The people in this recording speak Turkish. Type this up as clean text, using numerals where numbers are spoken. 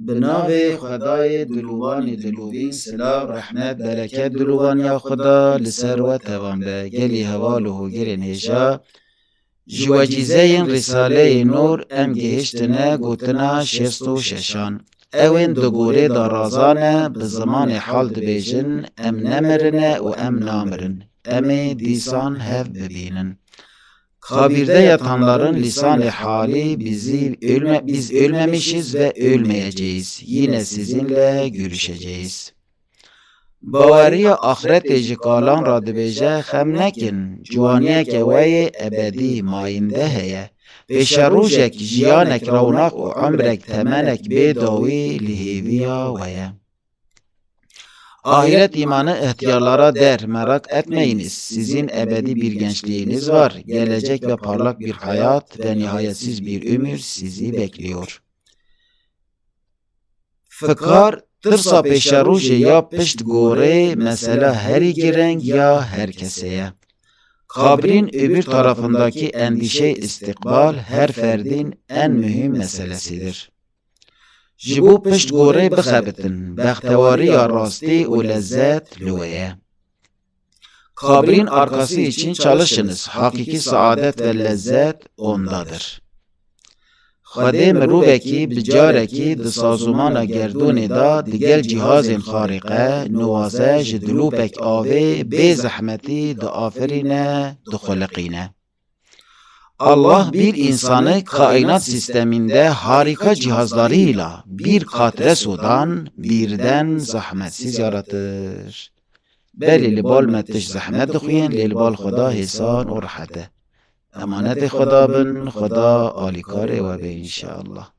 به نام خدای دلوان دلوین سلام رحمت برکت دلوان یا خدا لسر و توان به گلی هوال و گرین هجا جواجیزه این رساله نور ام گهشتنه گوتنا شست و ششان اوین دگوره دارازانه به زمان حال دبیجن ام نمرنه و ام نامرن ام دیسان هف ببینن kabirde yatanların lisan-ı hali biz ölmemişiz ve ölmeyeceğiz. Yine sizinle görüşeceğiz. Bavariye ahiret jî kalan ra dibêje xem nekin, ciwaniyeke wê yê ebedî mayînde heye. Pêşa rojek jiyanek rewnak û emrek temenek bêdawî li hêviya we ye. Ahiret imanı ihtiyarlara der, merak etmeyiniz. Sizin ebedi bir gençliğiniz var. Gelecek ve parlak bir hayat ve nihayetsiz bir ömür sizi bekliyor. Fıkar, tırsa peşa ruje ya pişt gore, mesela heri gireng ya herkeseye. Kabrin öbür tarafındaki endişe istikbal her ferdin en mühim meselesidir. Jibu pişt gore bixebitin, behtevari ya rasti u lezzet lüveye. Kabrin arkası için çalışınız, hakiki saadet ve lezzet ondadır. Xwedê mirovekî bicarekî di sazûmana gerdûnê da digel cihazên xarîqe nuwaze ji dilûpek avê bê zehmetî diafirîne, dixweliqîne. Allah bir insanı kainat sisteminde harika cihazlarıyla bir katre sudan birden zahmetsiz yaratır. Beli li bal mettiş zahmet dixuyen li bal Xuda hesan u rahete. Emanet Xuda bin, Xuda alikare ve be inşallah.